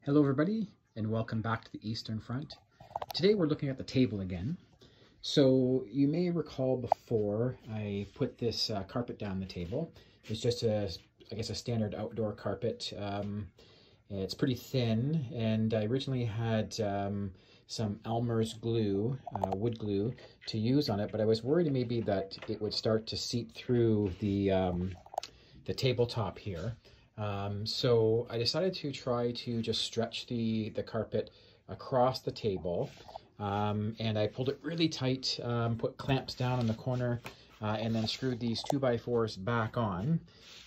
Hello everybody, and welcome back to the Eastern Front. Today we're looking at the table again. So you may recall before I put this carpet down the table. It's just I guess a standard outdoor carpet. It's pretty thin, and I originally had some Elmer's glue, wood glue, to use on it, but I was worried maybe that it would start to seep through the tabletop here. So I decided to try to just stretch the carpet across the table, and I pulled it really tight, put clamps down on the corner, and then screwed these 2x4s back on,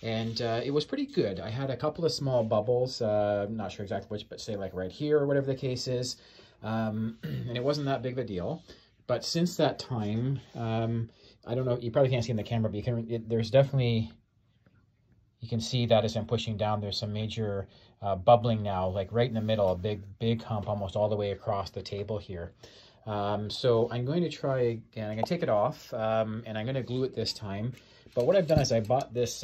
and it was pretty good. I had a couple of small bubbles, I'm not sure exactly which, but say like right here or whatever the case is, and it wasn't that big of a deal. But since that time, I don't know, you probably can't see in the camera, but there's definitely, you can see that as I'm pushing down, there's some major bubbling now, like right in the middle, a big hump almost all the way across the table here. So I'm going to try again. I'm going to take it off, and I'm going to glue it this time. But what I've done is I bought this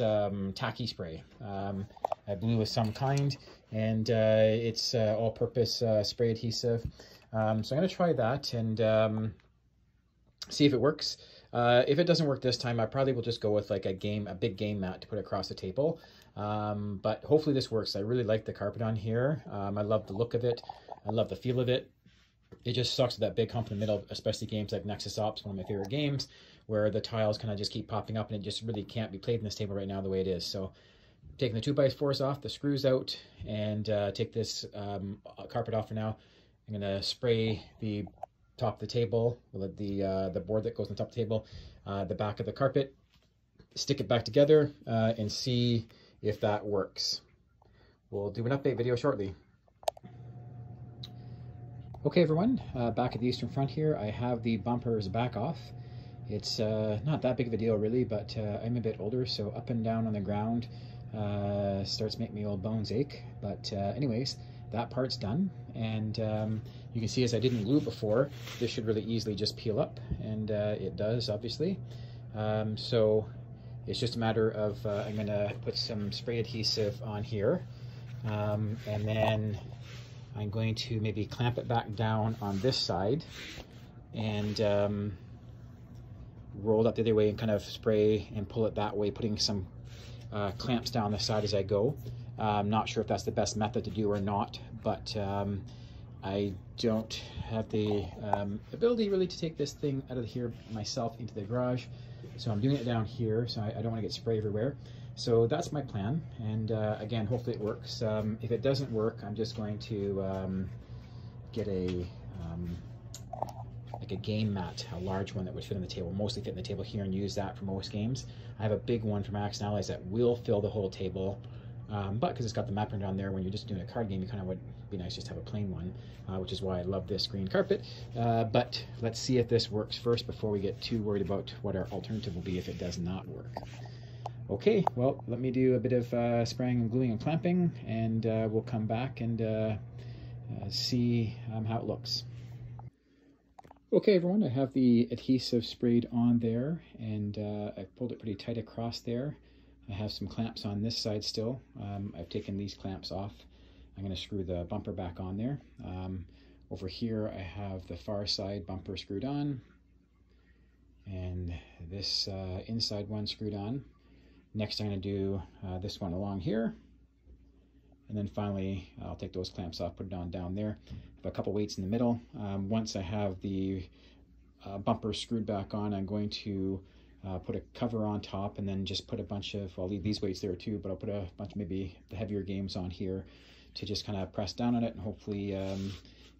tacky spray, a glue of some kind, and it's all-purpose spray adhesive. So I'm going to try that and see if it works. If it doesn't work this time, I probably will just go with like a big game mat to put across the table. But hopefully this works. I really like the carpet on here. I love the look of it. I love the feel of it. It just sucks with that big hump in the middle, especially games like Nexus Ops, one of my favorite games, where the tiles kind of just keep popping up and it just really can't be played in this table right now the way it is. So taking the 2x4s off, the screws out, and take this carpet off for now. I'm going to spray the top of the table, the board that goes on top of the table, the back of the carpet, stick it back together, and see if that works. We'll do an update video shortly. Okay everyone, back at the Eastern Front here. I have the bumpers back off. It's not that big of a deal really, but I'm a bit older, so up and down on the ground starts making me old bones ache. But anyways, that part's done, and you can see as I didn't glue it before, this should really easily just peel up, and it does, obviously. So it's just a matter of I'm going to put some spray adhesive on here, and then I'm going to maybe clamp it back down on this side and roll it up the other way and kind of spray and pull it that way, putting some clamps down the side as I go. I'm not sure if that's the best method to do or not, but I don't have the ability really to take this thing out of here myself into the garage. So I'm doing it down here, so I don't want to get spray everywhere. So that's my plan, and again, hopefully it works. If it doesn't work, I'm just going to get like a game mat, a large one that would fit on the table, mostly fit in the table here, and use that for most games. I have a big one from Axon Allies that will fill the whole table, but because it's got the map printer on there, when you're just doing a card game, you kind of would be nice just to have a plain one, which is why I love this green carpet. But let's see if this works first before we get too worried about what our alternative will be if it does not work. Okay, well, let me do a bit of spraying and gluing and clamping, and we'll come back and see how it looks. Okay, everyone, I have the adhesive sprayed on there, and I've pulled it pretty tight across there. I have some clamps on this side still. I've taken these clamps off. I'm going to screw the bumper back on there. Over here, I have the far side bumper screwed on, and this inside one screwed on. Next, I'm going to do this one along here, and then finally I'll take those clamps off, put it on down there. I have a couple weights in the middle. Once I have the bumper screwed back on, I'm going to put a cover on top, and then just put a bunch of, I'll leave these weights there too, but I'll put a bunch of maybe the heavier games on here to just kind of press down on it, and hopefully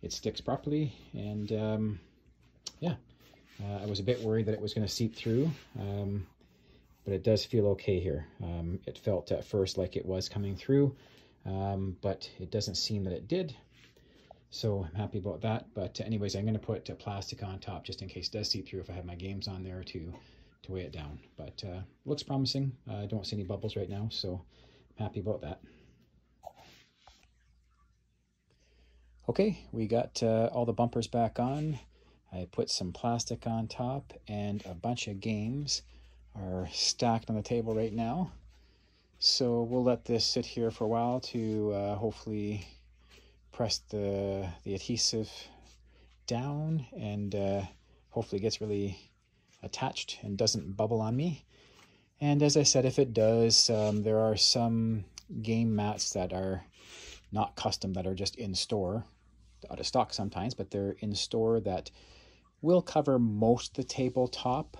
it sticks properly. And yeah, I was a bit worried that it was going to seep through. But it does feel okay here. It felt at first like it was coming through, but it doesn't seem that it did. So I'm happy about that. But anyways, I'm going to put plastic on top just in case it does seep through if I have my games on there to weigh it down. But looks promising. I don't see any bubbles right now, so I'm happy about that. Okay, we got all the bumpers back on. I put some plastic on top, and a bunch of games are stacked on the table right now. So we'll let this sit here for a while to hopefully press the adhesive down, and hopefully it gets really attached and doesn't bubble on me. And as I said, if it does, there are some game mats that are not custom, that are just in store, out of stock sometimes, but they're in store, that will cover most of the tabletop.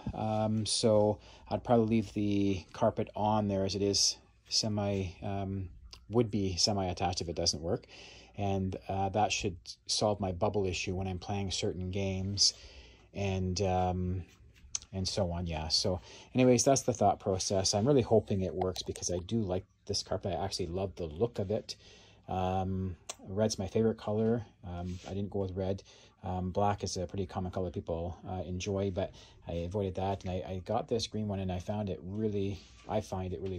So I'd probably leave the carpet on there, as it is would be semi-attached if it doesn't work. And that should solve my bubble issue when I'm playing certain games, and so on. Yeah, so anyways, that's the thought process. I'm really hoping it works, because I do like this carpet. I actually love the look of it. Red's my favorite color. I didn't go with red. Black is a pretty common color people enjoy, but I avoided that, and I got this green one, and I find it really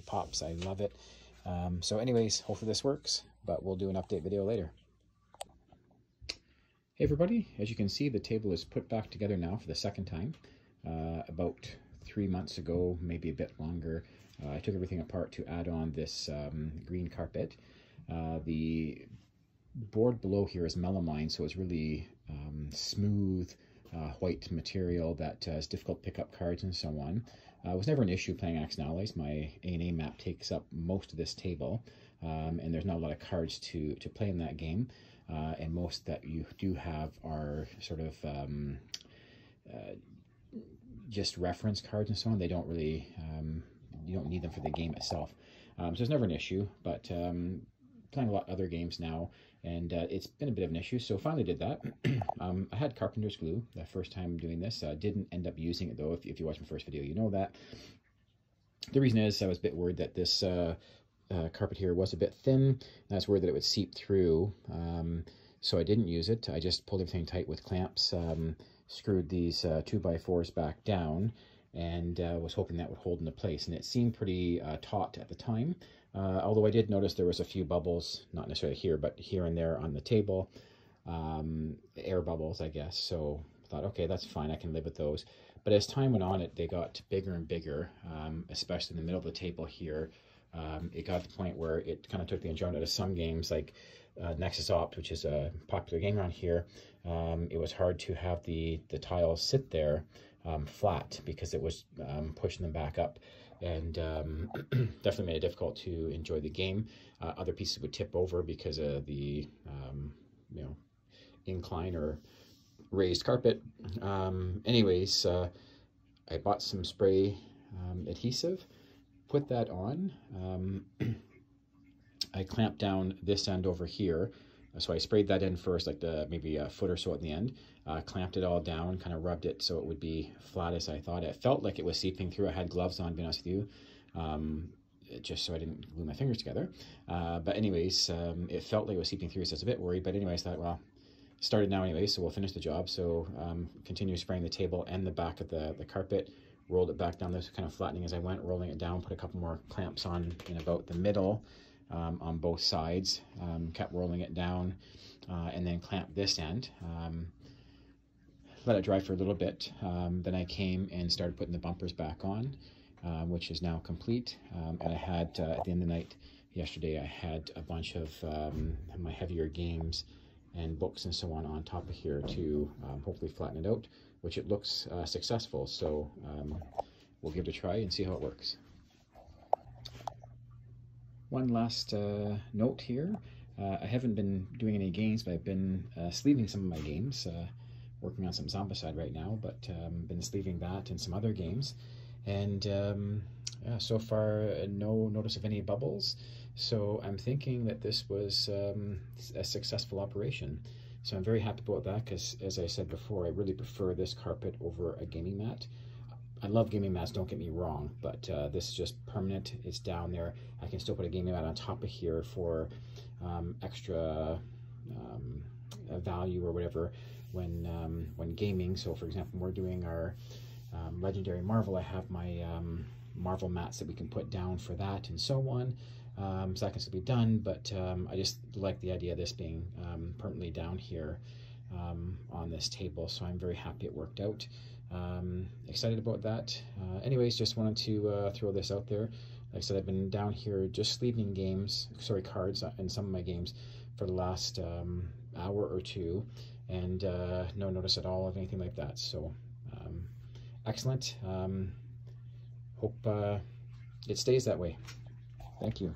pops. I love it. So anyways, hopefully this works, but we'll do an update video later. Hey everybody, as you can see, the table is put back together now for the second time. About 3 months ago, maybe a bit longer, I took everything apart to add on this green carpet. The board below here is melamine, so it's really smooth white material that is difficult to pick up cards and so on. It was never an issue playing Axis and Allies. My A&A map takes up most of this table, and there's not a lot of cards to play in that game. And most that you do have are sort of just reference cards and so on. They don't really, you don't need them for the game itself. So it's never an issue, but playing a lot of other games now, and it's been a bit of an issue, so finally did that. I had carpenter's glue the first time doing this. Didn't end up using it though. If you watched my first video, you know that. The reason is I was a bit worried that this carpet here was a bit thin, and I was worried that it would seep through, so I didn't use it. I just pulled everything tight with clamps, screwed these 2x4s back down, and was hoping that would hold into place, and it seemed pretty taut at the time. Although I did notice there was a few bubbles, not necessarily here, but here and there on the table, air bubbles, I guess. So I thought, okay, that's fine, I can live with those. But as time went on, they got bigger and bigger, especially in the middle of the table here. It got to the point where it kind of took the enjoyment out of some games, like Nexus Opt, which is a popular game around here. It was hard to have the tiles sit there flat, because it was pushing them back up, and definitely made it difficult to enjoy the game. Other pieces would tip over because of the incline or raised carpet. Anyways, I bought some spray adhesive, put that on. I clamped down this end over here, so I sprayed that in first, like maybe a foot or so at the end. Clamped it all down, kind of rubbed it so it would be flat as I thought. It felt like it was seeping through. I had gloves on, to be honest with you, just so I didn't glue my fingers together. But anyways, it felt like it was seeping through, so I was a bit worried. But anyways, I thought, well, started now anyway, so we'll finish the job. So continue spraying the table and the back of the carpet. Rolled it back down, this kind of flattening as I went, rolling it down, put a couple more clamps on in about the middle, on both sides, kept rolling it down, and then clamped this end. Let it dry for a little bit. Then I came and started putting the bumpers back on, which is now complete. And I had, at the end of the night yesterday, I had a bunch of my heavier games and books and so on top of here to hopefully flatten it out, which it looks successful. So we'll give it a try and see how it works. One last note here. I haven't been doing any games, but I've been sleeving some of my games. Working on some Zombicide right now, but been sleeving that and some other games. And yeah, so far no notice of any bubbles. So I'm thinking that this was a successful operation. So I'm very happy about that, because as I said before, I really prefer this carpet over a gaming mat. I love gaming mats, don't get me wrong, but this is just permanent. It's down there. I can still put a gaming mat on top of here for extra value or whatever when gaming. So for example, when we're doing our Legendary Marvel, I have my Marvel mats that we can put down for that and so on. So that can still be done, but I just like the idea of this being permanently down here on this table, so I'm very happy it worked out. Excited about that. Anyways, just wanted to throw this out there. Like I said, I've been down here just sleeving cards in some of my games for the last hour or two, and no notice at all of anything like that. So excellent. Hope it stays that way. Thank you.